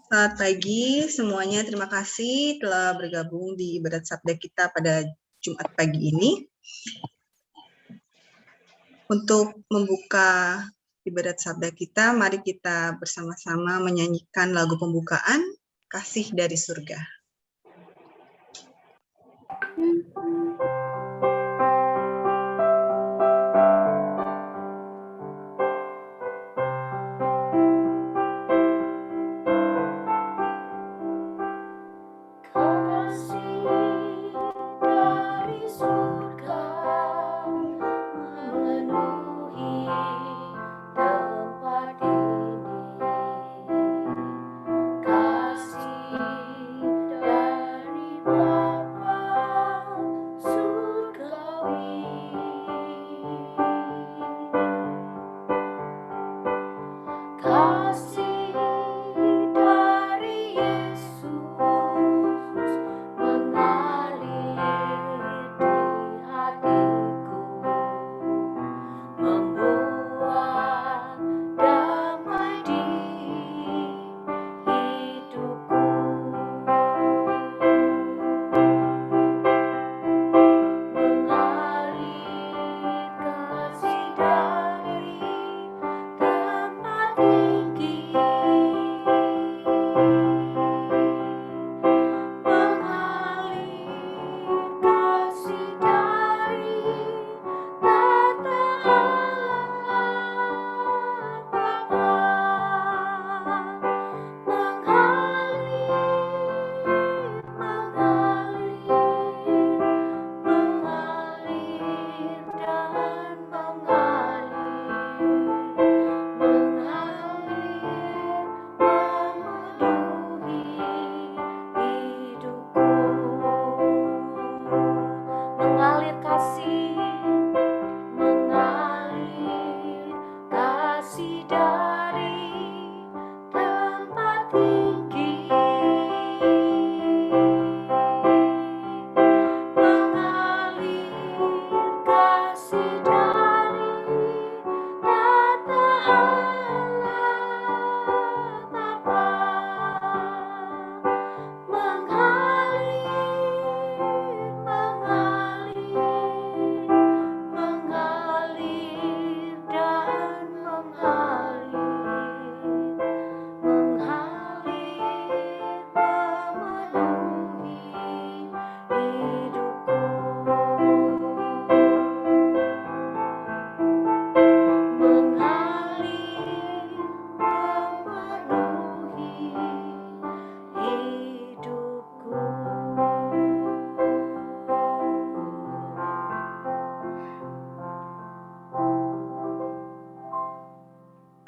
Selamat pagi semuanya, terima kasih telah bergabung di ibadat sabda kita pada Jumat pagi ini. Untuk membuka ibadat sabda kita, mari kita bersama-sama menyanyikan lagu pembukaan, Kasih dari Surga.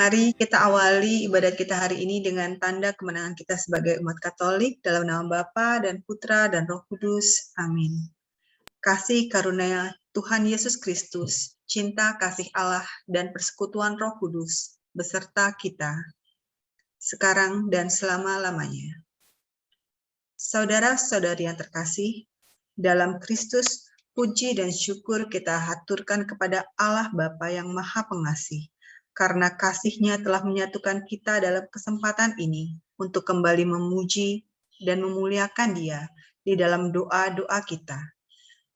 Mari kita awali ibadat kita hari ini dengan tanda kemenangan kita sebagai umat Katolik dalam nama Bapa dan Putra dan Roh Kudus. Amin. Kasih karunia Tuhan Yesus Kristus, cinta kasih Allah dan persekutuan Roh Kudus beserta kita sekarang dan selama-lamanya. Saudara-saudari yang terkasih, dalam Kristus puji dan syukur kita haturkan kepada Allah Bapa yang Maha Pengasih, karena kasih-Nya telah menyatukan kita dalam kesempatan ini untuk kembali memuji dan memuliakan Dia di dalam doa-doa kita.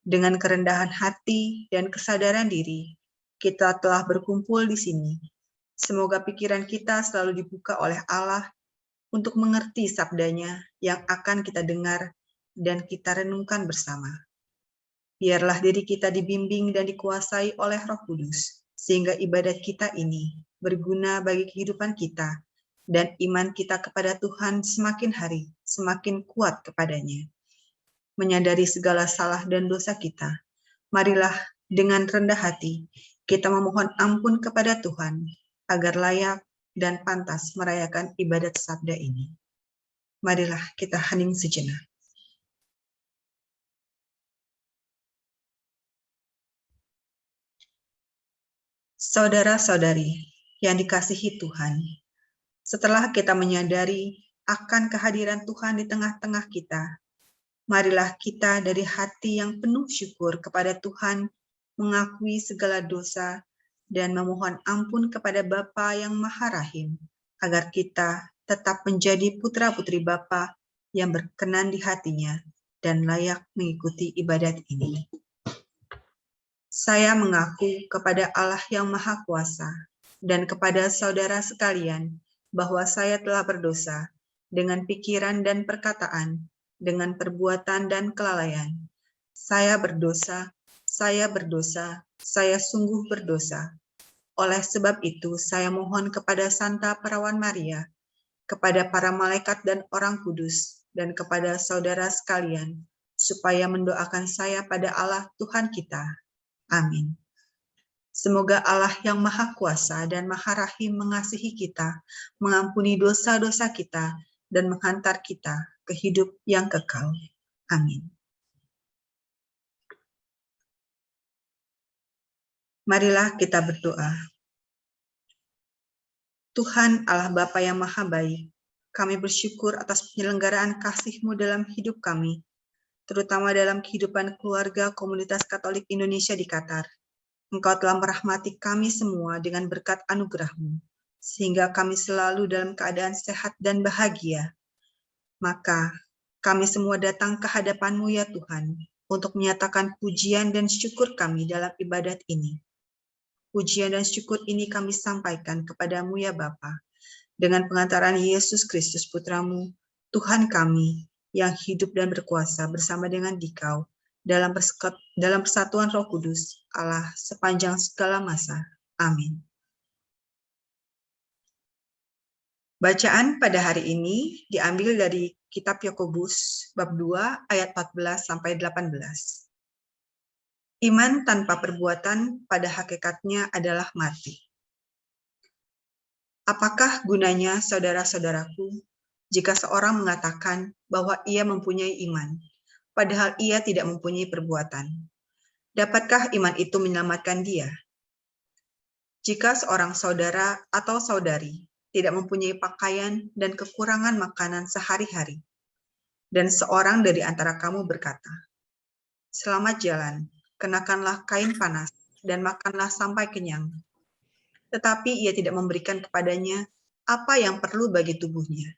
Dengan kerendahan hati dan kesadaran diri, kita telah berkumpul di sini. Semoga pikiran kita selalu dibuka oleh Allah untuk mengerti sabdanya yang akan kita dengar dan kita renungkan bersama. Biarlah diri kita dibimbing dan dikuasai oleh Roh Kudus, sehingga ibadat kita ini berguna bagi kehidupan kita, dan iman kita kepada Tuhan semakin hari semakin kuat kepadanya. Menyadari segala salah dan dosa kita, marilah dengan rendah hati kita memohon ampun kepada Tuhan, agar layak dan pantas merayakan ibadat sabda ini. Marilah kita hening sejenak. Saudara-saudari yang dikasihi Tuhan, setelah kita menyadari akan kehadiran Tuhan di tengah-tengah kita, marilah kita dari hati yang penuh syukur kepada Tuhan mengakui segala dosa dan memohon ampun kepada Bapa yang Maha Rahim, agar kita tetap menjadi putra-putri Bapa yang berkenan di hatinya dan layak mengikuti ibadat ini. Saya mengaku kepada Allah yang Maha Kuasa dan kepada saudara sekalian bahwa saya telah berdosa dengan pikiran dan perkataan, dengan perbuatan dan kelalaian. Saya berdosa, saya sungguh berdosa. Oleh sebab itu, saya mohon kepada Santa Perawan Maria, kepada para malaikat dan orang kudus, dan kepada saudara sekalian, supaya mendoakan saya pada Allah Tuhan kita. Amin. Semoga Allah yang Maha Kuasa dan Maha Rahim mengasihi kita, mengampuni dosa-dosa kita, dan menghantar kita ke hidup yang kekal. Amin. Marilah kita berdoa. Tuhan Allah Bapa yang Maha Baik, kami bersyukur atas penyelenggaraan kasih-Mu dalam hidup kami, terutama dalam kehidupan keluarga komunitas Katolik Indonesia di Qatar. Engkau telah merahmati kami semua dengan berkat anugerah-Mu, sehingga kami selalu dalam keadaan sehat dan bahagia. Maka, kami semua datang ke hadapan-Mu ya Tuhan, untuk menyatakan pujian dan syukur kami dalam ibadat ini. Pujian dan syukur ini kami sampaikan kepadamu ya Bapa, dengan pengantaran Yesus Kristus Putramu, Tuhan kami, yang hidup dan berkuasa bersama dengan Dikau, dalam persatuan Roh Kudus, Allah sepanjang segala masa. Amin. Bacaan pada hari ini diambil dari Kitab Yakobus, bab 2, ayat 14-18. Iman tanpa perbuatan pada hakikatnya adalah mati. Apakah gunanya, saudara-saudaraku, jika seorang mengatakan bahwa ia mempunyai iman, padahal ia tidak mempunyai perbuatan? Dapatkah iman itu menyelamatkan dia? Jika seorang saudara atau saudari tidak mempunyai pakaian dan kekurangan makanan sehari-hari, dan seorang dari antara kamu berkata, "Selamat jalan, kenakanlah kain panas, dan makanlah sampai kenyang," tetapi ia tidak memberikan kepadanya apa yang perlu bagi tubuhnya,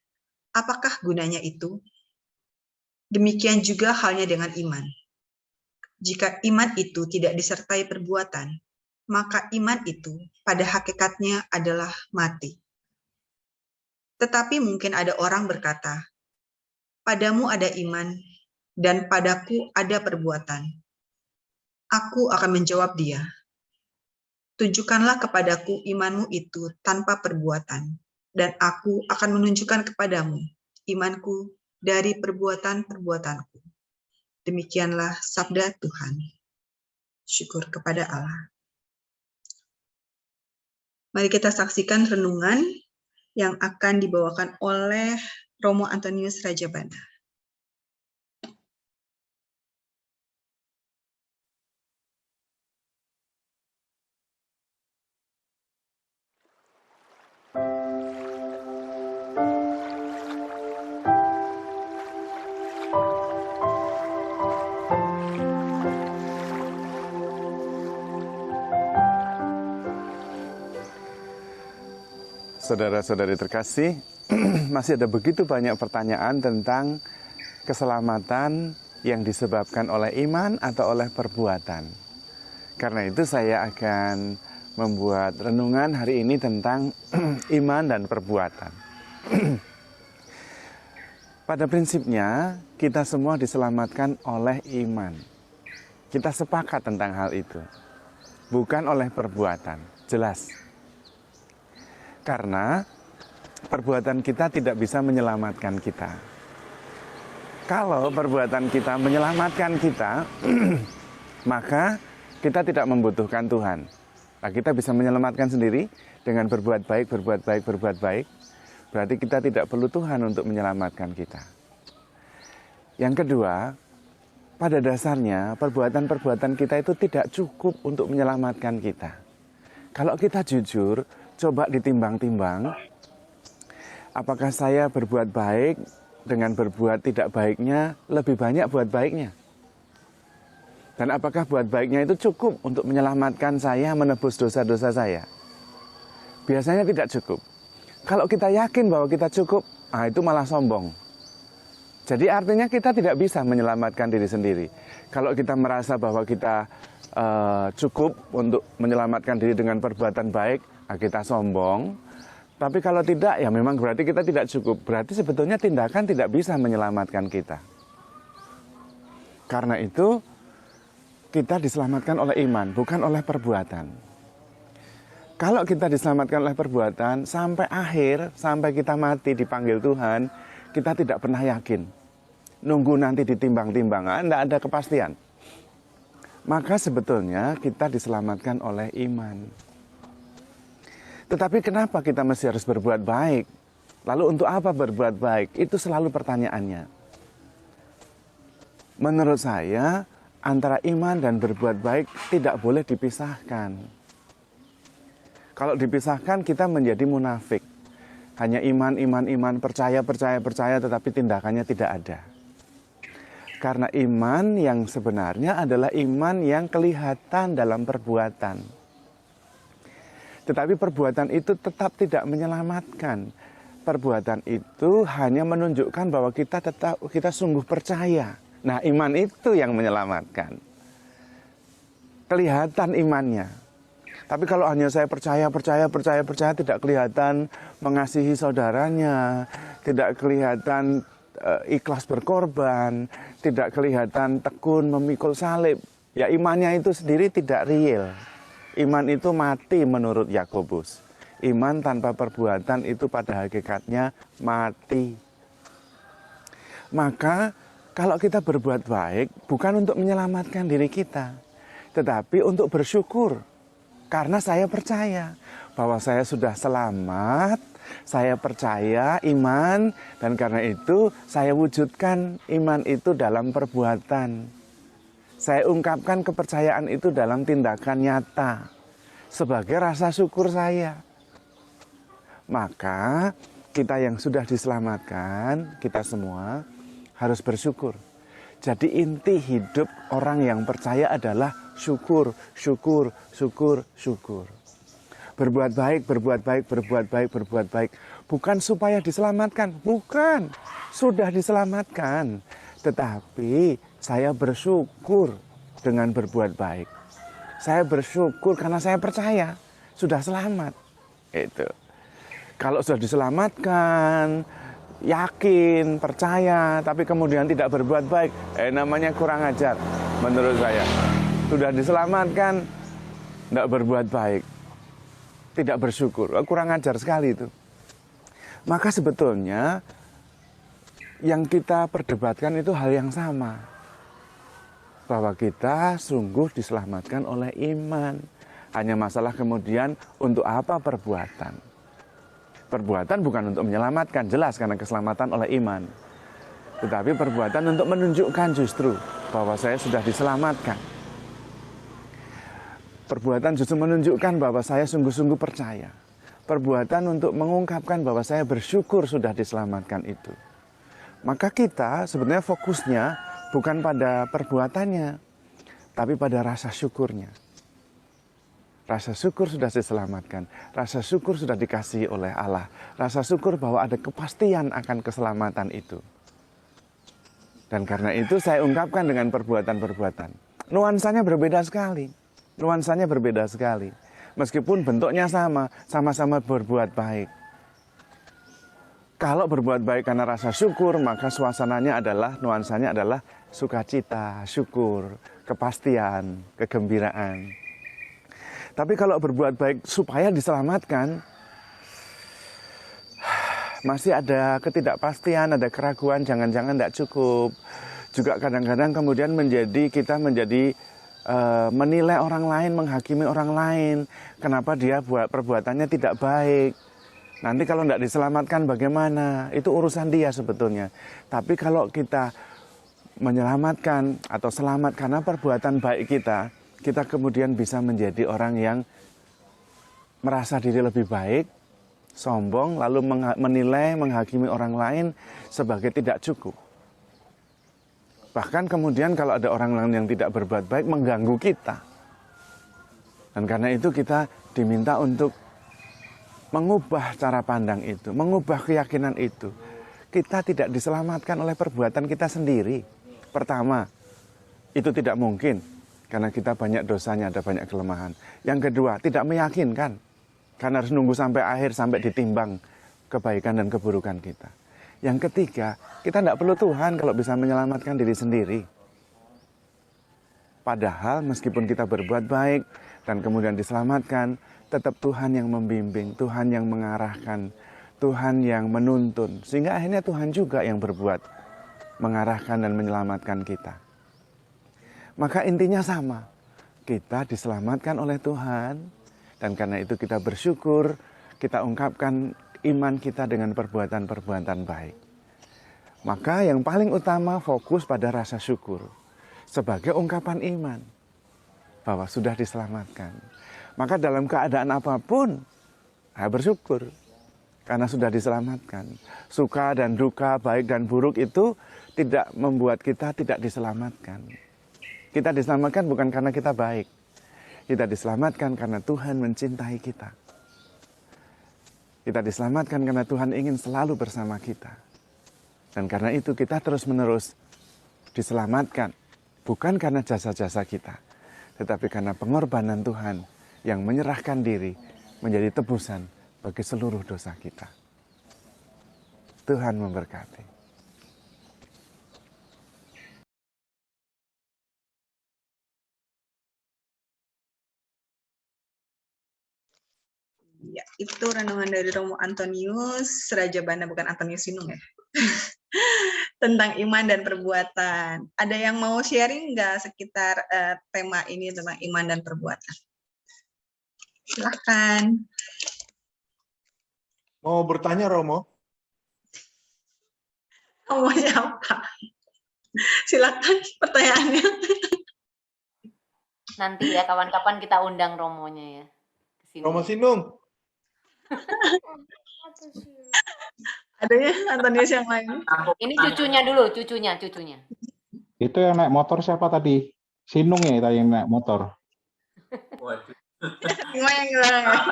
apakah gunanya itu? Demikian juga halnya dengan iman. Jika iman itu tidak disertai perbuatan, maka iman itu pada hakikatnya adalah mati. Tetapi mungkin ada orang berkata, "Padamu ada iman, dan padaku ada perbuatan." Aku akan menjawab dia, "Tunjukkanlah kepadaku imanmu itu tanpa perbuatan, dan aku akan menunjukkan kepadamu imanku dari perbuatan-perbuatanku." Demikianlah sabda Tuhan. Syukur kepada Allah. Mari kita saksikan renungan yang akan dibawakan oleh Romo Antonius Rajabana. Saudara-saudari terkasih, masih ada begitu banyak pertanyaan tentang keselamatan yang disebabkan oleh iman atau oleh perbuatan. Karena itu saya akan membuat renungan hari ini tentang iman dan perbuatan. Pada prinsipnya, kita semua diselamatkan oleh iman. Kita sepakat tentang hal itu, bukan oleh perbuatan, jelas. Karena perbuatan kita tidak bisa menyelamatkan kita. Kalau perbuatan kita menyelamatkan kita, maka kita tidak membutuhkan Tuhan. Nah, kita bisa menyelamatkan sendiri dengan berbuat baik, berbuat baik, berbuat baik. Berarti kita tidak perlu Tuhan untuk menyelamatkan kita. Yang kedua, pada dasarnya perbuatan-perbuatan kita itu tidak cukup untuk menyelamatkan kita. Kalau kita jujur, coba ditimbang-timbang, apakah saya berbuat baik dengan berbuat tidak baiknya lebih banyak buat baiknya? Dan apakah buat baiknya itu cukup untuk menyelamatkan saya, menebus dosa-dosa saya? Biasanya tidak cukup. Kalau kita yakin bahwa kita cukup, itu malah sombong. Jadi artinya kita tidak bisa menyelamatkan diri sendiri. Kalau kita merasa bahwa kita cukup untuk menyelamatkan diri dengan perbuatan baik, kita sombong. Tapi kalau tidak, ya memang berarti kita tidak cukup. Berarti sebetulnya tindakan tidak bisa menyelamatkan kita. Karena itu, kita diselamatkan oleh iman, bukan oleh perbuatan. Kalau kita diselamatkan oleh perbuatan, sampai akhir, sampai kita mati dipanggil Tuhan, kita tidak pernah yakin. Nunggu nanti ditimbang-timbang, tidak ada kepastian. Maka sebetulnya kita diselamatkan oleh iman. Tetapi kenapa kita mesti harus berbuat baik? Lalu untuk apa berbuat baik? Itu selalu pertanyaannya. Menurut saya, antara iman dan berbuat baik tidak boleh dipisahkan. Kalau dipisahkan kita menjadi munafik. Hanya iman, percaya, tetapi tindakannya tidak ada. Karena iman yang sebenarnya adalah iman yang kelihatan dalam perbuatan. Tetapi perbuatan itu tetap tidak menyelamatkan. Perbuatan itu hanya menunjukkan bahwa kita sungguh percaya. Nah, iman itu yang menyelamatkan. Kelihatan imannya. Tapi kalau hanya saya percaya, tidak kelihatan mengasihi saudaranya, tidak kelihatan ikhlas berkorban, tidak kelihatan tekun memikul salib, ya imannya itu sendiri tidak real. Iman itu mati menurut Yakobus. Iman tanpa perbuatan itu pada hakikatnya mati. Maka kalau kita berbuat baik bukan untuk menyelamatkan diri kita, tetapi untuk bersyukur. Karena saya percaya bahwa saya sudah selamat, saya percaya iman, dan karena itu saya wujudkan iman itu dalam perbuatan. Saya ungkapkan kepercayaan itu dalam tindakan nyata, sebagai rasa syukur saya. Maka kita yang sudah diselamatkan, kita semua harus bersyukur. Jadi inti hidup orang yang percaya adalah syukur. Berbuat baik. Bukan supaya diselamatkan, bukan. Sudah diselamatkan. Tetapi saya bersyukur dengan berbuat baik. Saya bersyukur karena saya percaya sudah selamat. Itu. Kalau sudah diselamatkan, yakin, percaya, tapi kemudian tidak berbuat baik, namanya kurang ajar menurut saya. Sudah diselamatkan, tidak berbuat baik, tidak bersyukur, kurang ajar sekali itu. Maka sebetulnya yang kita perdebatkan itu hal yang sama, bahwa kita sungguh diselamatkan oleh iman. Hanya masalah kemudian untuk apa perbuatan. Perbuatan bukan untuk menyelamatkan, jelas karena keselamatan oleh iman. Tetapi perbuatan untuk menunjukkan justru bahwa saya sudah diselamatkan. Perbuatan justru menunjukkan bahwa saya sungguh-sungguh percaya. Perbuatan untuk mengungkapkan bahwa saya bersyukur sudah diselamatkan itu. Maka kita sebenarnya fokusnya bukan pada perbuatannya, tapi pada rasa syukurnya. Rasa syukur sudah diselamatkan, rasa syukur sudah dikasihi oleh Allah, rasa syukur bahwa ada kepastian akan keselamatan itu. Dan karena itu saya ungkapkan dengan perbuatan-perbuatan. Nuansanya berbeda sekali, Meskipun bentuknya sama-sama berbuat baik. Kalau berbuat baik karena rasa syukur, maka suasananya adalah, nuansanya adalah sukacita, syukur, kepastian, kegembiraan. Tapi kalau berbuat baik supaya diselamatkan, masih ada ketidakpastian, ada keraguan, jangan-jangan tidak cukup. Juga kadang-kadang kemudian kita menjadi menilai orang lain, menghakimi orang lain. Kenapa dia buat perbuatannya tidak baik. Nanti kalau tidak diselamatkan bagaimana? Itu urusan dia sebetulnya. Tapi kalau kita menyelamatkan atau selamat karena perbuatan baik kita kemudian bisa menjadi orang yang merasa diri lebih baik, sombong, lalu menilai, menghakimi orang lain sebagai tidak cukup. Bahkan kemudian kalau ada orang lain yang tidak berbuat baik, mengganggu kita. Dan karena itu kita diminta untuk mengubah cara pandang itu, mengubah keyakinan itu. Kita tidak diselamatkan oleh perbuatan kita sendiri. Pertama, itu tidak mungkin karena kita banyak dosanya, ada banyak kelemahan. Yang kedua, tidak meyakinkan karena harus nunggu sampai akhir, sampai ditimbang kebaikan dan keburukan kita. Yang ketiga, kita tidak perlu Tuhan kalau bisa menyelamatkan diri sendiri. Padahal meskipun kita berbuat baik dan kemudian diselamatkan, tetap Tuhan yang membimbing, Tuhan yang mengarahkan, Tuhan yang menuntun. Sehingga akhirnya Tuhan juga yang berbuat, mengarahkan dan menyelamatkan kita. Maka intinya sama, kita diselamatkan oleh Tuhan, dan karena itu kita bersyukur, kita ungkapkan iman kita dengan perbuatan-perbuatan baik. Maka yang paling utama fokus pada rasa syukur sebagai ungkapan iman bahwa sudah diselamatkan. Maka dalam keadaan apapun, bersyukur karena sudah diselamatkan. Suka dan duka, baik dan buruk itu tidak membuat kita tidak diselamatkan. Kita diselamatkan bukan karena kita baik. Kita diselamatkan karena Tuhan mencintai kita. Kita diselamatkan karena Tuhan ingin selalu bersama kita. Dan karena itu kita terus-menerus diselamatkan. Bukan karena jasa-jasa kita, tetapi karena pengorbanan Tuhan yang menyerahkan diri menjadi tebusan bagi seluruh dosa kita. Tuhan memberkati. Ya, itu renungan dari Romo Antonius, Raja Bana, bukan Antonius Sinung ya. Tentang iman dan perbuatan. Ada yang mau sharing nggak sekitar tema ini tentang iman dan perbuatan? Silahkan. Mau bertanya, Romo? Mau siapa? Silakan pertanyaannya. Nanti ya kawan-kawan kita undang Romonya ya. Kesini. Romo Sinung. Adanya Antonius yang lain. Ini cucunya dulu, cucunya. Itu yang naik motor siapa tadi? Sinung ya tadi yang naik motor. Gimana yang gimana?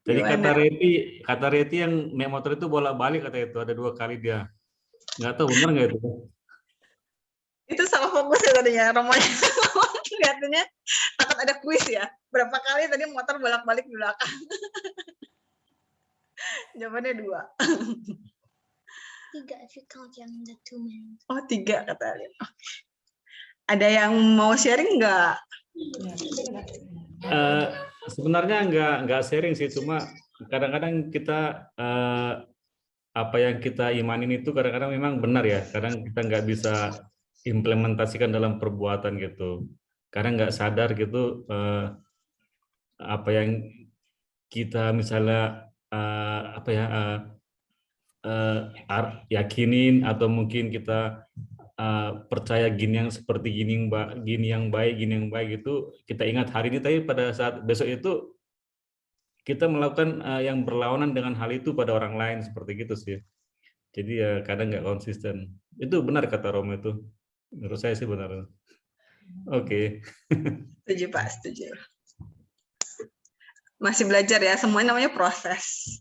Jadi kata Reti yang naik motor itu bolak-balik kata itu, ada 2 kali dia. Nggak tahu benar nggak itu? Itu salah fokus ya tadinya, Romonya. Kelihatannya takut ada kuis ya. Berapa kali tadi motor bolak-balik di belakang? Jawabannya 2. 3 if you count yang the 2 minutes. Oh, 3 katanya. Ada yang mau sharing nggak? Sebenarnya nggak sharing sih, cuma kadang-kadang kita apa yang kita imanin itu kadang-kadang memang benar ya, kadang kita nggak bisa implementasikan dalam perbuatan gitu, kadang nggak sadar gitu apa yang kita misalnya yakinin atau mungkin kita percaya gini yang seperti gini yang baik itu kita ingat hari ini, tapi pada saat besok itu kita melakukan yang berlawanan dengan hal itu pada orang lain seperti gitu sih. Jadi ya kadang nggak konsisten. Itu benar kata Romo itu. Menurut saya sih benar. Oke. Setuju Pak, setuju. Masih belajar ya, semuanya namanya proses.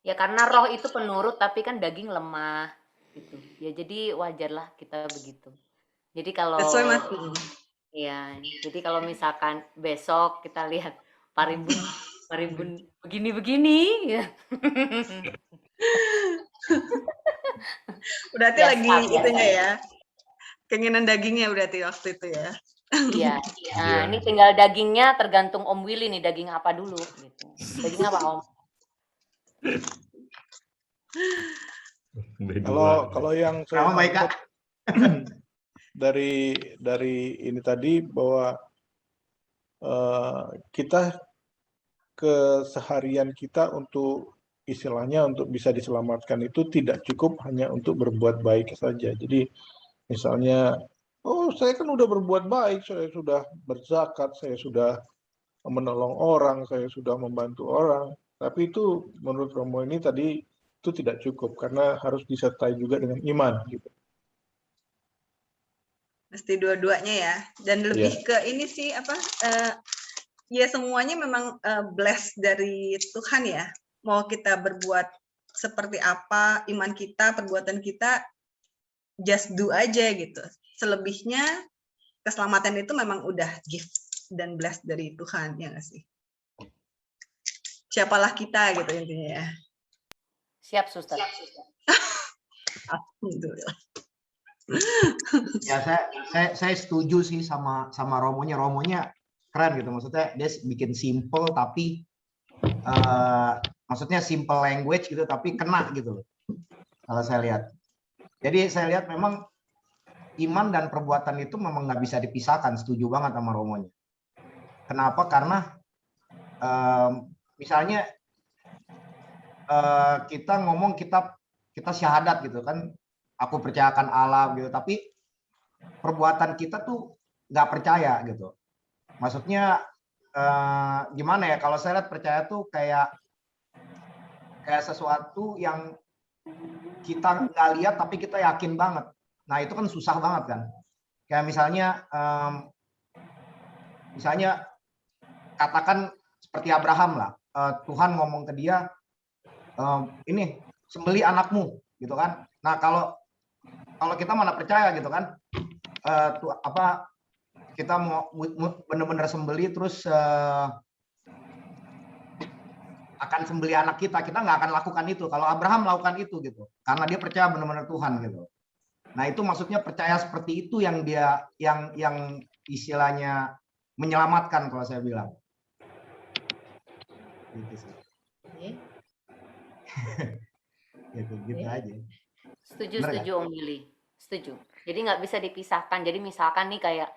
Ya karena roh itu penurut tapi kan daging lemah gitu. Ya jadi wajarlah kita begitu. Jadi kalau ya, jadi kalau misalkan besok kita lihat Parimbun begini ya. Berarti Biasa, lagi itunya ya. Keinginan dagingnya berarti waktu itu ya. Iya. Nah, ini tinggal dagingnya tergantung Om Willy nih, daging apa dulu gitu. Daging apa Om? Kalau yang saya lihat dari ini tadi bahwa kita keseharian kita untuk istilahnya untuk bisa diselamatkan itu tidak cukup hanya untuk berbuat baik saja. Jadi misalnya, oh saya kan udah berbuat baik, saya sudah berzakat, saya sudah menolong orang, saya sudah membantu orang. Tapi itu menurut Romo ini tadi itu tidak cukup karena harus disertai juga dengan iman gitu. Mesti dua-duanya ya. Dan lebih ke ini sih ya semuanya memang blessed dari Tuhan ya. Mau kita berbuat seperti apa, iman kita, perbuatan kita, just do aja gitu. Selebihnya keselamatan itu memang udah gift dan blessed dari Tuhan, ya nggak sih? Siapalah kita gitu intinya ya. Siap, Suster. Alhamdulillah. Ya saya setuju sih sama Romonya. Romonya keren gitu, maksudnya dia bikin simple tapi maksudnya simple language gitu tapi kena gitu loh kalau saya lihat. Jadi saya lihat memang iman dan perbuatan itu memang nggak bisa dipisahkan. Setuju banget sama Romonya. Kenapa? Karena misalnya kita ngomong kita syahadat gitu kan, aku percayakan Allah gitu, tapi perbuatan kita tuh nggak percaya gitu. Maksudnya gimana ya? Kalau saya lihat percaya tuh kayak sesuatu yang kita nggak lihat tapi kita yakin banget. Nah itu kan susah banget kan. Kayak misalnya katakan seperti Abraham lah. Tuhan ngomong ke dia, ini sembelih anakmu gitu kan. Nah kalau kita mana percaya gitu kan, kita mau benar-benar sembelih terus akan sembelih anak kita nggak akan lakukan itu. Kalau Abraham melakukan itu gitu, karena dia percaya benar-benar Tuhan gitu. Nah itu maksudnya percaya seperti itu yang dia yang istilahnya menyelamatkan kalau saya bilang. Gitu sih. gitu aja. Setuju Om Willy. Setuju. Jadi nggak bisa dipisahkan. Jadi misalkan nih kayak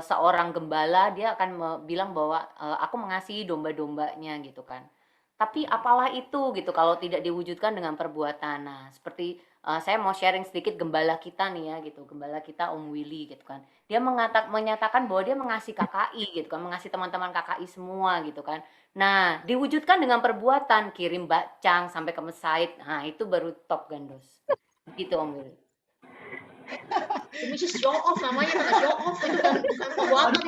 seorang gembala dia akan bilang bahwa aku mengasihi domba-dombanya gitu kan. Tapi apalah itu gitu kalau tidak diwujudkan dengan perbuatan. Nah, seperti saya mau sharing sedikit gembala kita nih ya gitu. Gembala kita Om Willy gitu kan. Dia menyatakan bahwa dia mengasihi KKI gitu kan, mengasihi teman-teman KKI semua gitu kan. Nah, diwujudkan dengan perbuatan, kirim bacang sampai ke Mesaid. Nah, itu baru top gandos. Gitu Om Willy. Ini show off namanya, bukan show off, itu bukan perbuatan.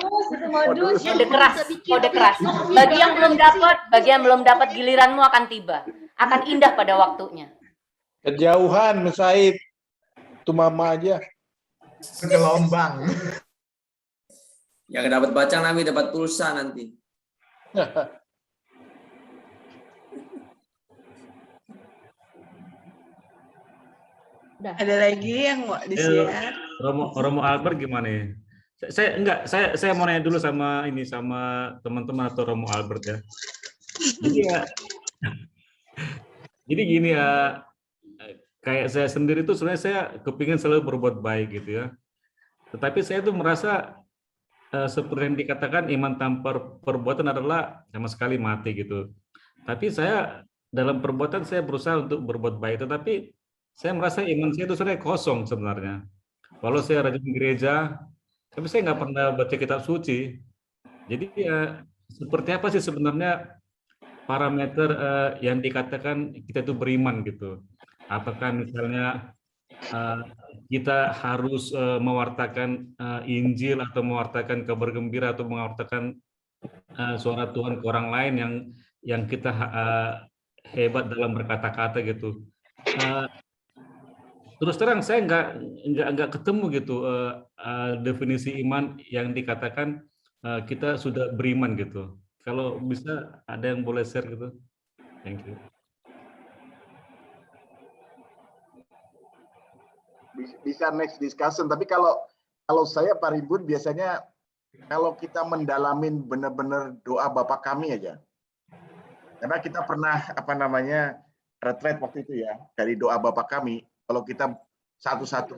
Modus. Kode keras. Bagi yang belum dapat giliranmu akan tiba. Akan indah pada waktunya. Kejauhan Mesaid. Itu mama aja. Gelombang. Yang dapat bacang Nabi dapat pulsa nanti. Ada lagi yang mau di-share? Romo Albert gimana ya? Saya mau nanya dulu sama teman-teman atau Romo Albert ya. Jadi gini ya, kayak saya sendiri tuh sebenarnya saya kepingin selalu berbuat baik gitu ya. Tetapi saya tuh merasa seperti yang dikatakan iman tanpa perbuatan adalah sama sekali mati gitu. Tapi saya dalam perbuatan saya berusaha untuk berbuat baik, tetapi saya merasa iman saya itu sebenarnya kosong sebenarnya. Walau saya rajin gereja, tapi saya nggak pernah baca kitab suci. Jadi seperti apa sih sebenarnya parameter yang dikatakan kita itu beriman gitu? Apakah misalnya kita harus mewartakan Injil atau mewartakan kabar gembira atau mewartakan suara Tuhan ke orang lain yang kita hebat dalam berkata-kata gitu? Terus terang saya nggak ketemu gitu definisi iman yang dikatakan kita sudah beriman gitu. Kalau bisa ada yang boleh share gitu. Thank you. Bisa next discussion, tapi kalau saya Pak Ribun biasanya kalau kita mendalamin benar-benar doa Bapa Kami aja. Karena kita pernah retreat waktu itu ya, dari doa Bapa Kami. Kalau kita satu-satu,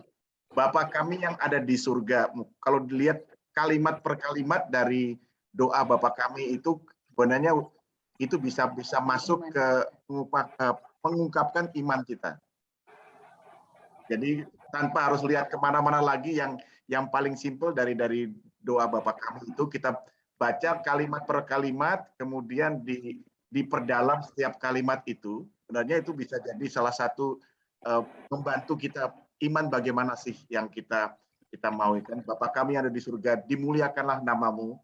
Bapa Kami yang ada di surga, kalau dilihat kalimat per kalimat dari doa Bapa Kami itu sebenarnya itu bisa masuk ke mengungkapkan iman kita. Jadi tanpa harus lihat kemana-mana lagi, yang paling simpel dari doa Bapa Kami itu kita baca kalimat per kalimat, kemudian diperdalam setiap kalimat itu. Sebenarnya itu bisa jadi salah satu membantu kita iman bagaimana sih yang kita mau kan. Bapa Kami yang ada di surga, dimuliakanlah namamu,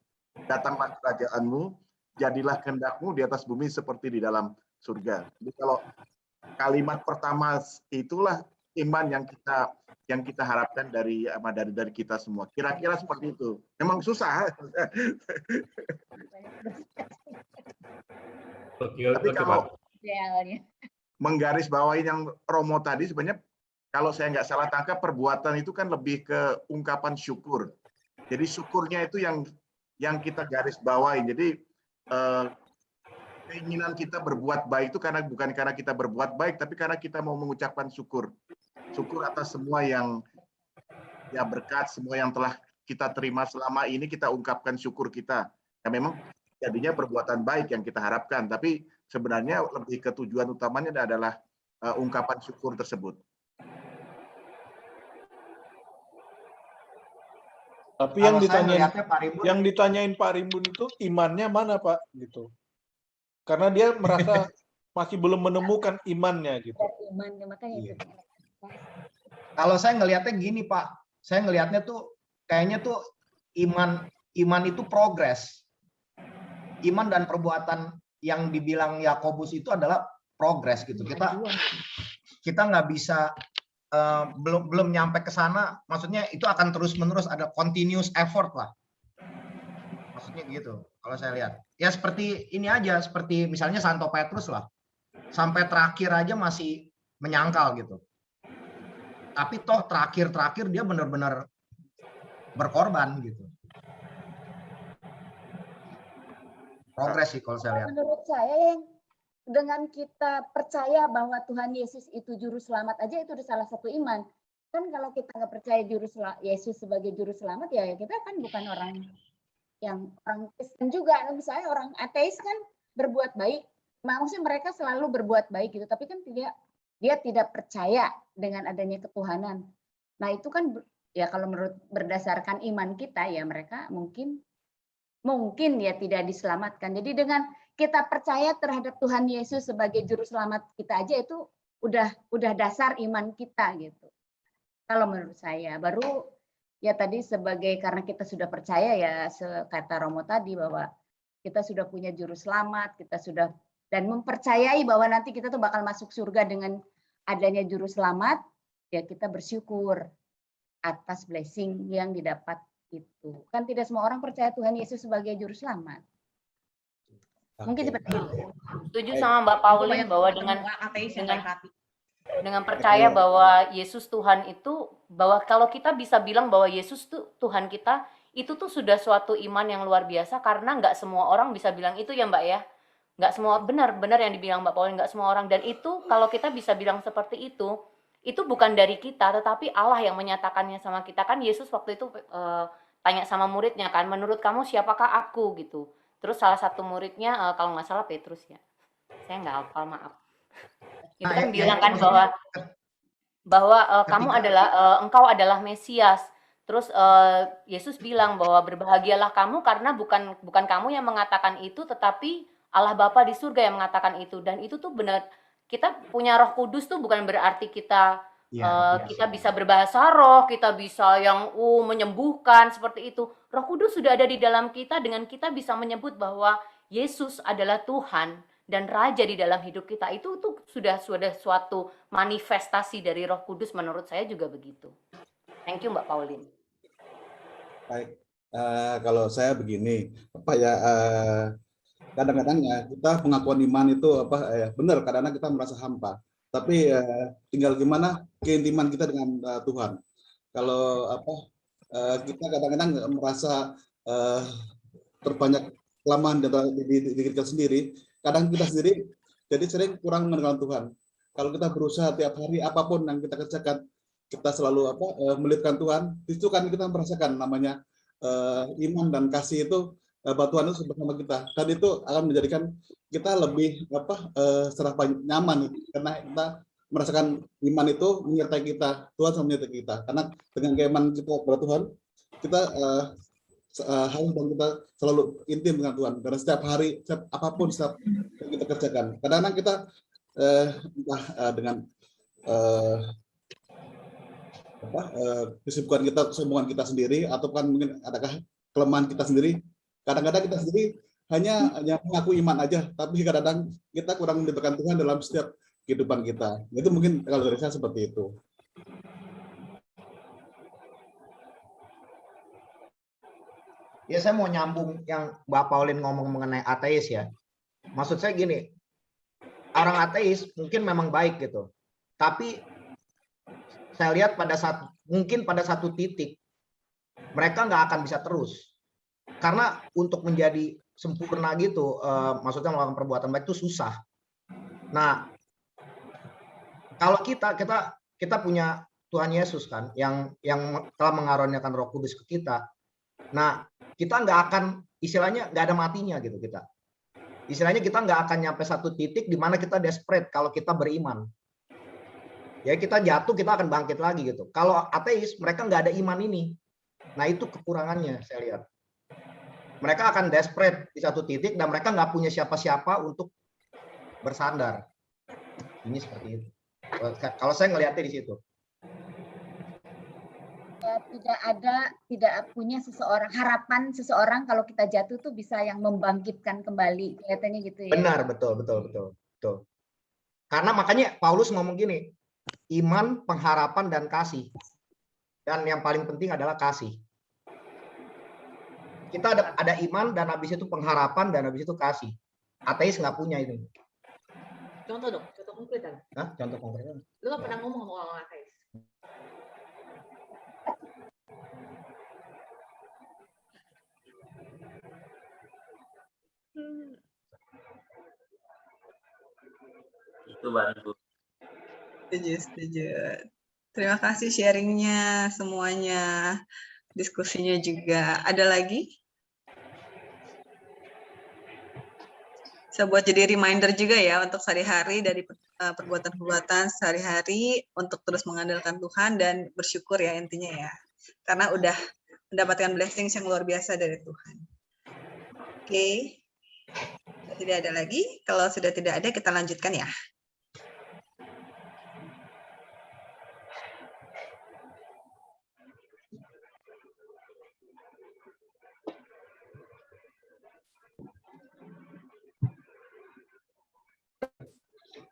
datanglah kerajaanmu, jadilah kehendakmu di atas bumi seperti di dalam surga. Jadi kalau kalimat pertama itulah iman yang kita harapkan dari kita semua. Kira-kira seperti itu. Memang susah. Tapi kalau menggarisbawahi yang Romo tadi, sebenarnya kalau saya nggak salah tangkap, perbuatan itu kan lebih ke ungkapan syukur. Jadi syukurnya itu yang kita garis bawahi. Jadi keinginan kita berbuat baik itu bukan karena kita berbuat baik, tapi karena kita mau mengucapkan syukur. Syukur atas semua yang berkat, semua yang telah kita terima selama ini, kita ungkapkan syukur kita. Ya memang jadinya perbuatan baik yang kita harapkan, tapi sebenarnya lebih ke tujuan utamanya adalah ungkapan syukur tersebut. Tapi yang ditanyain Pak Rimbun itu imannya mana Pak gitu. Karena dia merasa masih belum menemukan imannya gitu. Iya. Kalau saya ngelihatnya gini Pak, saya ngelihatnya tuh kayaknya tuh iman itu progres. Iman dan perbuatan yang dibilang Yakobus itu adalah progres gitu. Kita nggak bisa belum nyampe ke sana, maksudnya itu akan terus-menerus ada continuous effort lah. Maksudnya gitu, kalau saya lihat. Ya seperti ini aja, seperti misalnya Santo Petrus lah. Sampai terakhir aja masih menyangkal gitu. Tapi toh terakhir dia benar-benar berkorban gitu. Progres sih kalau saya lihat. Menurut saya dengan kita percaya bahwa Tuhan Yesus itu juru selamat aja itu salah satu iman. Kan kalau kita nggak percaya Yesus sebagai juru selamat ya kita kan bukan orang Kristen juga. Misalnya orang ateis kan berbuat baik, maksudnya mereka selalu berbuat baik gitu, tapi kan dia tidak percaya dengan adanya ketuhanan. Nah itu kan ya kalau menurut berdasarkan iman kita ya mereka mungkin ya tidak diselamatkan. Jadi dengan kita percaya terhadap Tuhan Yesus sebagai juru selamat kita aja itu udah dasar iman kita gitu. Kalau menurut saya baru ya tadi karena kita sudah percaya ya kata Romo tadi bahwa kita sudah punya juru selamat, kita sudah dan mempercayai bahwa nanti kita tuh bakal masuk surga dengan adanya juru selamat, ya kita bersyukur atas blessing yang didapat itu. Kan tidak semua orang percaya Tuhan Yesus sebagai juru selamat. Mungkin seperti itu. Setuju sama Mbak Pauline bahwa dengan percaya bahwa Yesus Tuhan itu, bahwa kalau kita bisa bilang bahwa Yesus tuh Tuhan kita, itu tuh sudah suatu iman yang luar biasa, karena nggak semua orang bisa bilang itu ya Mbak ya. Nggak semua, benar yang dibilang Mbak Pauline, nggak semua orang. Dan itu kalau kita bisa bilang seperti itu bukan dari kita, tetapi Allah yang menyatakannya sama kita. Kan Yesus waktu itu tanya sama muridnya kan, menurut kamu siapakah aku gitu. Terus salah satu muridnya kalau nggak salah Petrus ya, saya nggak hafal maaf. Itu kan bilang kan bahwa kamu adalah engkau adalah Mesias. Terus Yesus bilang bahwa berbahagialah kamu karena bukan kamu yang mengatakan itu, tetapi Allah Bapa di surga yang mengatakan itu. Dan itu tuh benar, kita punya Roh Kudus tuh bukan berarti kita kita bisa berbahasa roh, kita bisa yang menyembuhkan seperti itu. Roh Kudus sudah ada di dalam kita, dengan kita bisa menyebut bahwa Yesus adalah Tuhan dan Raja di dalam hidup kita. Itu tuh sudah suatu manifestasi dari Roh Kudus, menurut saya juga begitu. Thank you Mbak Pauline. Baik, kalau saya begini, kadang-kadang ya kita pengakuan iman itu benar, kadang-kadang kita merasa hampa. Tapi tinggal gimana keintiman kita dengan Tuhan. Kalau kita kadang-kadang merasa terbanyak kelemahan di diri kita sendiri, kadang kita sendiri jadi sering kurang mengenal Tuhan. Kalau kita berusaha tiap hari apapun yang kita kerjakan, kita selalu melihatkan Tuhan, itu kan kita merasakan namanya iman dan kasih itu Tuhan itu bersama kita, dan itu akan menjadikan kita lebih nyaman karena kita merasakan iman itu menyertai kita, Tuhan sama menyertai kita. Karena dengan keimanan kita kepada Tuhan, kita harus dan kita selalu intim dengan Tuhan. Karena setiap hari, apapun yang kita kerjakan, kadang-kadang kita dengan kesibukan kita, kesombongan kita sendiri, atau kan mungkin adakah kelemahan kita sendiri, Kadang-kadang kita sendiri hanya mengaku iman aja, tapi kadang-kadang kita kurang melibatkan Tuhan dalam setiap kehidupan kita. Itu mungkin kalau dari saya seperti itu. Ya, saya mau nyambung yang Mbak Pauline ngomong mengenai ateis ya. Maksud saya gini, orang ateis mungkin memang baik gitu, tapi saya lihat mungkin pada satu titik mereka nggak akan bisa terus, karena untuk menjadi sempurna gitu, maksudnya melakukan perbuatan baik itu susah. Nah, kalau kita punya Tuhan Yesus kan, yang telah mengaruniakan Roh Kudus ke kita. Nah, kita nggak akan, istilahnya nggak ada matinya gitu kita. Istilahnya kita nggak akan nyampe satu titik di mana kita desperate kalau kita beriman. Ya, kita jatuh, kita akan bangkit lagi gitu. Kalau ateis, mereka nggak ada iman ini. Nah, itu kekurangannya saya lihat. Mereka akan desperate di satu titik dan mereka nggak punya siapa-siapa untuk bersandar. Ini seperti itu. Kalau saya ngelihatnya di situ. Ya, tidak punya harapan seseorang kalau kita jatuh tuh bisa yang membangkitkan kembali. Kelihatannya gitu ya. Benar, betul. Karena makanya Paulus ngomong gini, iman, pengharapan, dan kasih. Dan yang paling penting adalah kasih. Kita ada iman, dan habis itu pengharapan, dan habis itu kasih. Ateis nggak punya itu. Contoh dong, contoh konkret kan? Hah? Contoh konkret. Lu kan pernah ngomong sama orang ateis. Itu baru. Setuju. Terima kasih sharingnya semuanya, diskusinya juga. Ada lagi? Saya buat jadi reminder juga ya untuk sehari-hari dari perbuatan-perbuatan sehari-hari untuk terus mengandalkan Tuhan dan bersyukur ya intinya ya. Karena udah mendapatkan blessings yang luar biasa dari Tuhan. Oke. Tidak ada lagi. Kalau sudah tidak ada kita lanjutkan ya.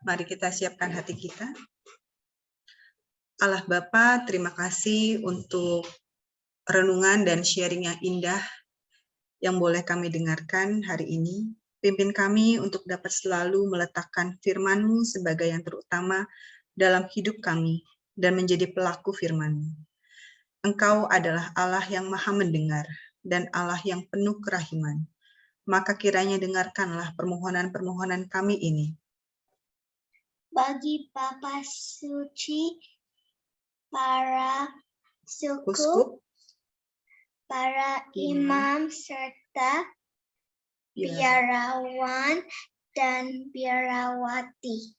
Mari kita siapkan hati kita. Allah Bapa, terima kasih untuk renungan dan sharing yang indah yang boleh kami dengarkan hari ini. Pimpin kami untuk dapat selalu meletakkan firman-Mu sebagai yang terutama dalam hidup kami dan menjadi pelaku firman-Mu. Engkau adalah Allah yang maha mendengar dan Allah yang penuh kerahiman. Maka kiranya dengarkanlah permohonan-permohonan kami ini. Bagi Bapa Suci, para suku, para imam serta biarawan dan biarawati.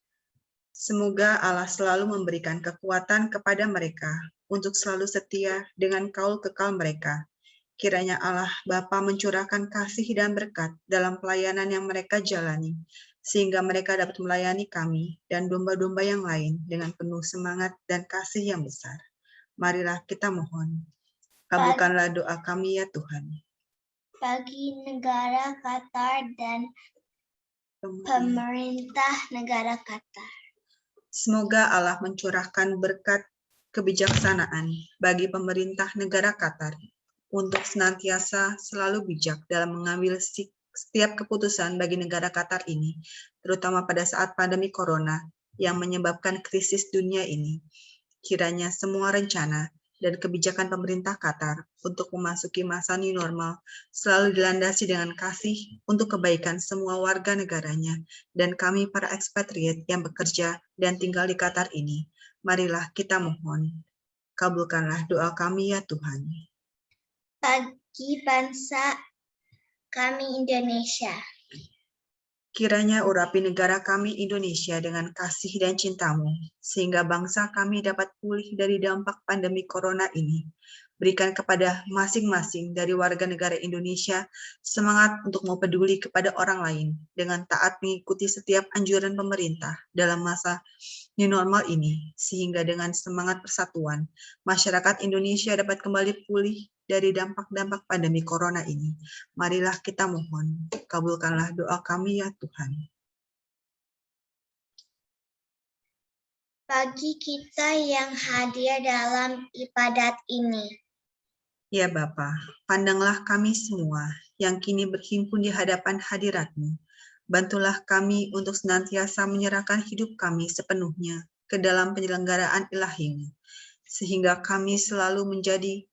Semoga Allah selalu memberikan kekuatan kepada mereka untuk selalu setia dengan kaul kekal mereka. Kiranya Allah Bapa mencurahkan kasih dan berkat dalam pelayanan yang mereka jalani, sehingga mereka dapat melayani kami dan domba-domba yang lain dengan penuh semangat dan kasih yang besar. Marilah kita mohon. Kabulkanlah doa kami ya Tuhan. Bagi negara Qatar dan pemerintah negara Qatar. Semoga Allah mencurahkan berkat kebijaksanaan bagi pemerintah negara Qatar untuk senantiasa selalu bijak dalam mengambil setiap keputusan bagi negara Qatar ini, terutama pada saat pandemi Corona yang menyebabkan krisis dunia ini. Kiranya semua rencana dan kebijakan pemerintah Qatar untuk memasuki masa new normal selalu dilandasi dengan kasih untuk kebaikan semua warga negaranya dan kami para ekspatriat yang bekerja dan tinggal di Qatar ini. Marilah kita mohon. Kabulkanlah doa kami ya Tuhan. Bagi bangsa kami Indonesia. Kiranya urapi negara kami Indonesia dengan kasih dan cinta-Mu, sehingga bangsa kami dapat pulih dari dampak pandemi Corona ini. Berikan kepada masing-masing dari warga negara Indonesia semangat untuk mau peduli kepada orang lain dengan taat mengikuti setiap anjuran pemerintah dalam masa new normal ini, sehingga dengan semangat persatuan, masyarakat Indonesia dapat kembali pulih dari dampak-dampak pandemi corona ini. Marilah kita mohon, kabulkanlah doa kami ya Tuhan. Bagi kita yang hadir dalam ibadat ini, Ya Bapa, pandanglah kami semua yang kini berhimpun di hadapan hadirat-Mu. Bantulah kami untuk senantiasa menyerahkan hidup kami sepenuhnya ke dalam penyelenggaraan ilahi-Mu, sehingga kami selalu menjadi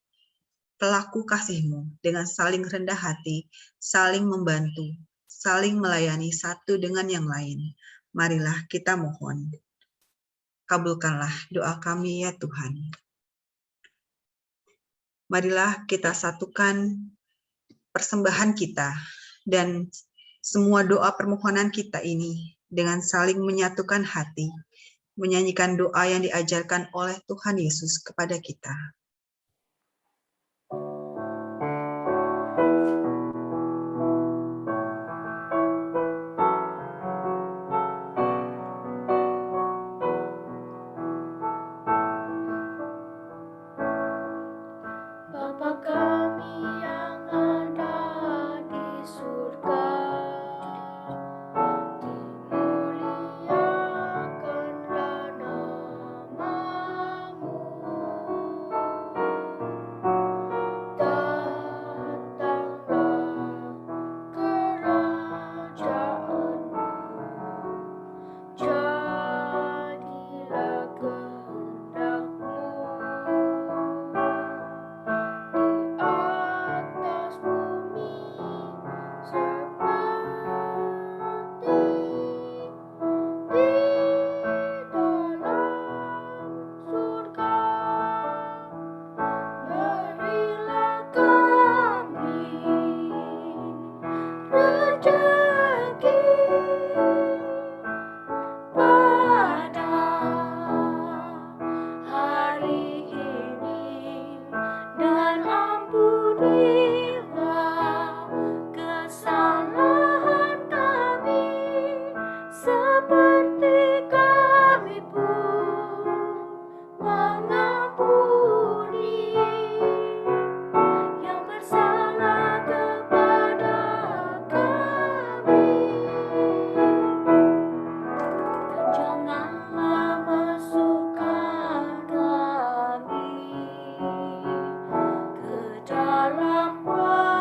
pelaku kasih-Mu dengan saling rendah hati, saling membantu, saling melayani satu dengan yang lain. Marilah kita mohon. Kabulkanlah doa kami ya Tuhan. Marilah kita satukan persembahan kita dan semua doa permohonan kita ini dengan saling menyatukan hati, menyanyikan doa yang diajarkan oleh Tuhan Yesus kepada kita. Bapa kami yang ada di surga, dimuliakanlah nama-Mu. Datanglah kerajaan-Mu, jadilah kehendak-Mu atas bumi seperti di dalam surga. Berilah kami rezeki pada hari ini, dan ampunilah kesalahan kami seperti kami pun mengampuni yang bersalah kepada kami. Dan janganlah masukkan kami ke dalam pencobaan,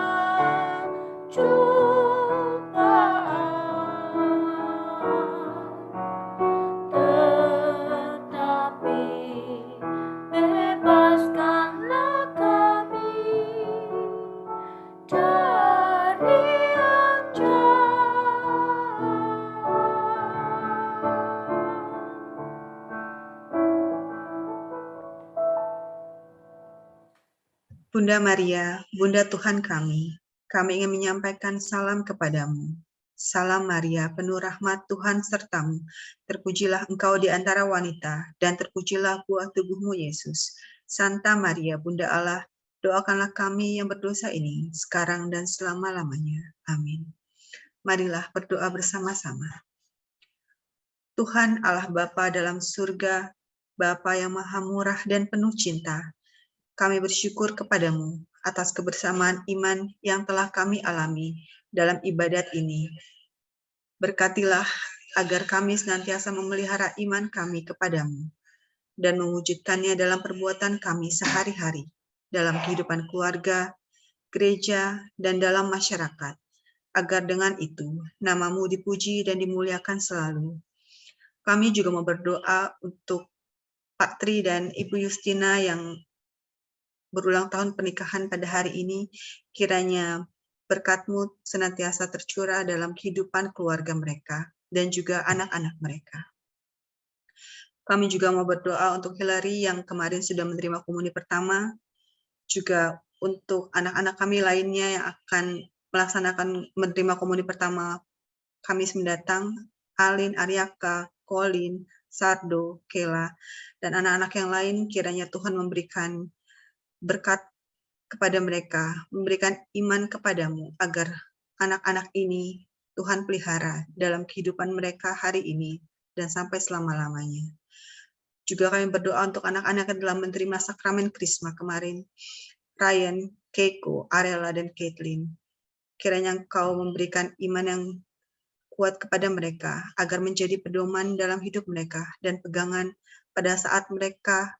tetapi bebaskanlah kami dari yang jahat. Bunda Maria, Bunda Tuhan kami ingin menyampaikan salam kepadamu. Salam Maria, penuh rahmat Tuhan sertamu. Terpujilah engkau di antara wanita, dan terpujilah buah tubuhmu Yesus. Santa Maria, Bunda Allah, doakanlah kami yang berdosa ini, sekarang dan selama-lamanya. Amin. Marilah berdoa bersama-sama. Tuhan Allah Bapa dalam surga, Bapa yang maha murah dan penuh cinta, kami bersyukur kepadamu atas kebersamaan iman yang telah kami alami dalam ibadat ini. Berkatilah agar kami senantiasa memelihara iman kami kepadamu dan mewujudkannya dalam perbuatan kami sehari-hari, dalam kehidupan keluarga, gereja, dan dalam masyarakat, agar dengan itu nama-Mu dipuji dan dimuliakan selalu. Kami juga mau berdoa untuk Pak Tri dan Ibu Justina yang berulang tahun pernikahan pada hari ini, kiranya berkat-Mu senantiasa tercurah dalam kehidupan keluarga mereka dan juga anak-anak mereka. Kami juga mau berdoa untuk Hillary yang kemarin sudah menerima komuni pertama, juga untuk anak-anak kami lainnya yang akan melaksanakan menerima komuni pertama Kamis mendatang, Alin, Aryaka, Colin, Sardo, Kela, dan anak-anak yang lain, kiranya Tuhan memberikan berkat kepada mereka, memberikan iman kepadamu, agar anak-anak ini Tuhan pelihara dalam kehidupan mereka hari ini dan sampai selama-lamanya. Juga kami berdoa untuk anak-anak yang telah menerima sakramen Krisma kemarin, Ryan, Keiko, Arela, dan Caitlin. Kiranya Engkau memberikan iman yang kuat kepada mereka, agar menjadi pedoman dalam hidup mereka dan pegangan pada saat mereka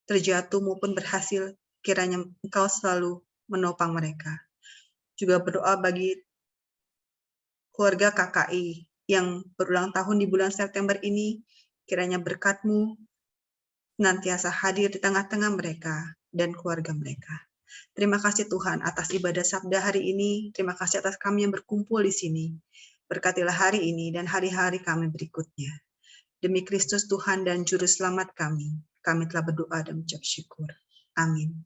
terjatuh maupun berhasil. Kiranya Engkau selalu menopang mereka. Juga berdoa bagi keluarga KKI yang berulang tahun di bulan September ini, kiranya berkat-Mu senantiasa hadir di tengah-tengah mereka dan keluarga mereka. Terima kasih Tuhan atas ibadah sabda hari ini. Terima kasih atas kami yang berkumpul di sini. Berkatilah hari ini dan hari-hari kami berikutnya. Demi Kristus Tuhan dan Juru Selamat kami telah berdoa dan mengucap syukur. Amin.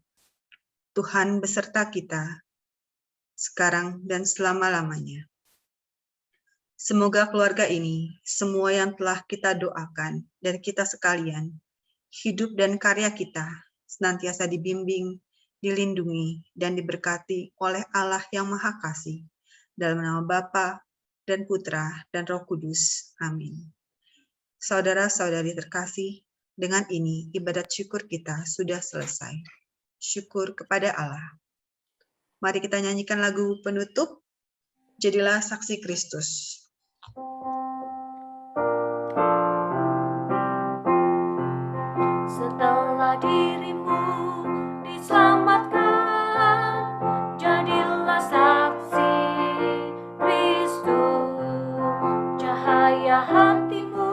Tuhan beserta kita, sekarang dan selama-lamanya. Semoga keluarga ini, semua yang telah kita doakan, dan kita sekalian, hidup dan karya kita senantiasa dibimbing, dilindungi, dan diberkati oleh Allah yang Maha Kasih. Dalam nama Bapa dan Putra dan Roh Kudus. Amin. Saudara-saudari terkasih, dengan ini ibadat syukur kita sudah selesai. Syukur kepada Allah. Mari kita nyanyikan lagu penutup, Jadilah Saksi Kristus. Setelah dirimu diselamatkan, jadilah saksi Kristus. Cahaya hatimu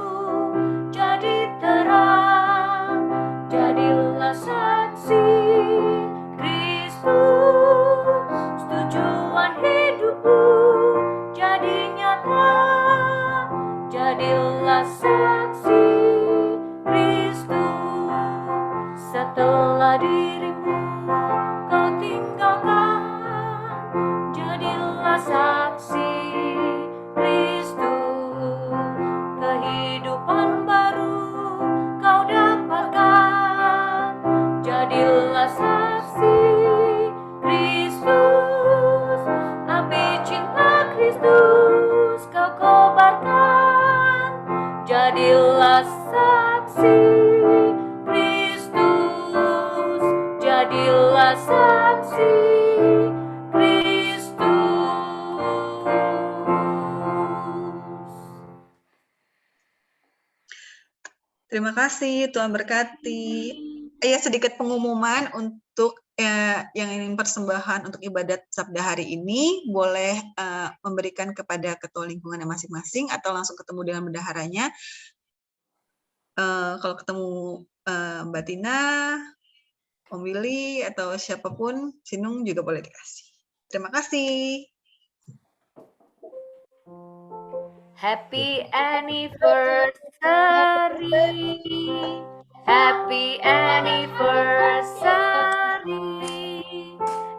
jadi terang, jadilah saksi Kristus. Tujuan hidupmu jadi nyata, jadilah saksi Kristus. Setelah dirimu kau tinggalkan, jadilah saksi Kristus. Kehidupan baru kau dapatkan, jadilah saksi Kristus. Api cinta Kristus kau kobarkan, jadilah saksi Kristus. Jadilah saksi Kristus. Terima kasih, Tuhan berkati. Ya, sedikit pengumuman untuk yang ingin persembahan untuk ibadat sabda hari ini, boleh memberikan kepada ketua lingkungannya masing-masing atau langsung ketemu dengan bendaharanya. Kalau ketemu Mbak Tina, Om Willy, atau siapapun, Sinung juga boleh dikasih. Terima kasih. Happy anniversary. Happy anniversary.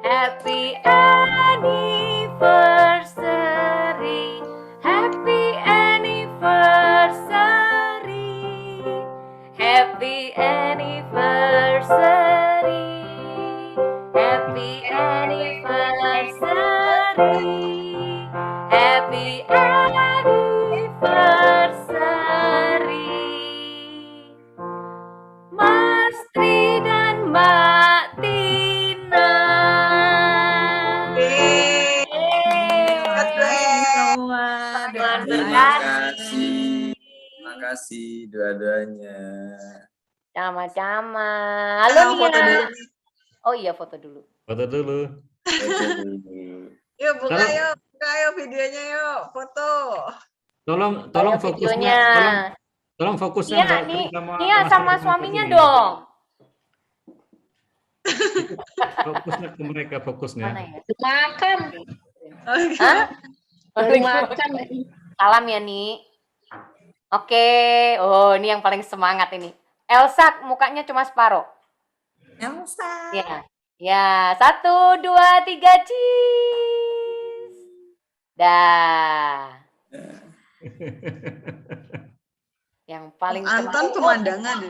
Happy anniversary. Happy anniversary. Happy anniversary. Happy anniversary. Happy anniversary. Mas Tri dan Mbak Tina. Tuhan berkati. Terima kasih dua-duanya. Sama-sama. Halo Nia. Oh iya, foto dulu. Foto dulu. Yuk buka yuk videonya yuk, foto. Tolong fokusnya. Videonya. Tolong fokusnya Nia sama suaminya dong. Fokusnya ke mereka, fokusnya. Mana ya? Makan. Hah? Makan. Salam ya, Ni. Oke. Oh, ini yang paling semangat ini. Elsa mukanya cuma separuh. Elsa. Ya. Ya, 1, 2, 3, cheese. Dah. Yang paling Anton pemandangan.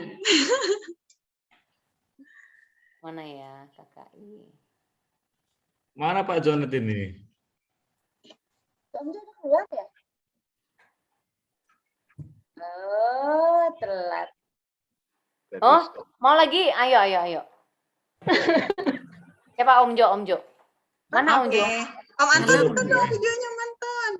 Mana ya KKI? Mana Pak Jonathan ini? Om Jo udah keluar ya? Oh, telat. Oh, mau lagi? Ayo. Siapa Om Jo? Mana Om Jo? Om Anton tuh dong videonya mantan.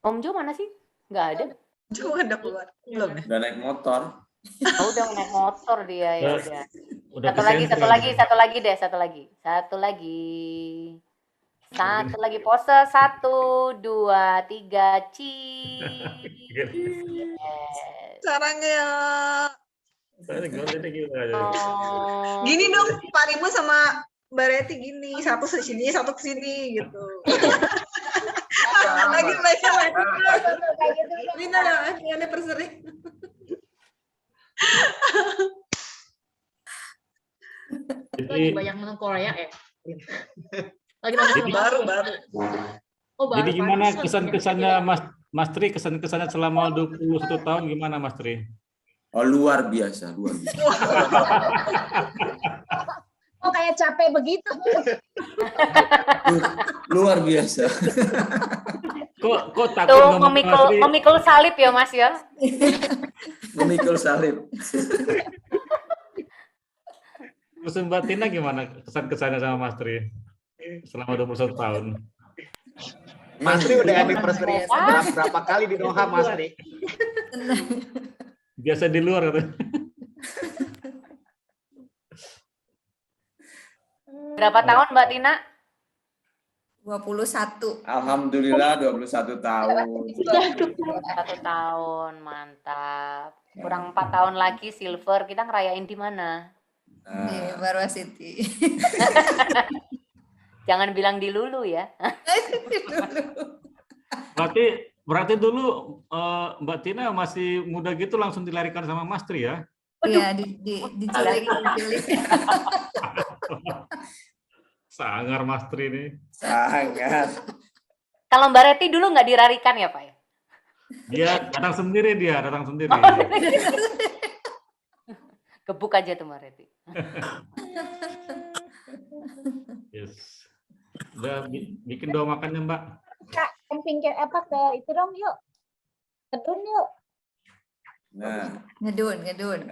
Om Jo mana sih? Nggak ada. Cuma ada keluar. Belum ya? Udah naik motor. Oh, udah naik motor dia ya udah. Udah Satu lagi. Satu lagi pose 1, 2, 3 Caranya. Oh. Gini dong, Pak Ribu sama Mbak Reti gini, satu ke sini, satu ke sini gitu. Lagi baca Lina ya, ada persering. Lagi banyak nonton Korea ya. Lagi nonton baru. Oh, Jadi gimana kesan-kesannya Mas Tri, kesan-kesannya selama 21 tahun gimana Mas Tri? Oh, luar biasa. Oh, kayak capek begitu. Luar biasa. Kok takut tuh memikul salib ya Mas ya? Memikul salib. Terus Mbak Tina gimana kesan-kesannya sama Mas Tri selama 21 tahun? Mas Tri udah anniversary berapa kali di Doha, Mas Tri? Biasa di luar katanya. Berapa tahun Mbak Tina? 21. Alhamdulillah 21 tahun. 1 tahun, mantap. Kurang 4 tahun lagi silver, kita ngerayain di mana? Di Barwa City. Jangan bilang di Lulu ya. Berarti dulu Mbak Tina masih muda gitu langsung dilarikan sama Mas Tri ya? Iya, diculik. Sangar Mas Tri nih. Sangat. Kalau Mbak Reti dulu nggak dirarikan ya Pak? Dia datang sendiri. Gebuk aja tuh Mbak Reti. Yes. Udah bikin doa makannya Mbak. Kak, camping ke itu dong yuk. Ngedun yuk. Nah. Ngedun. Ngedun.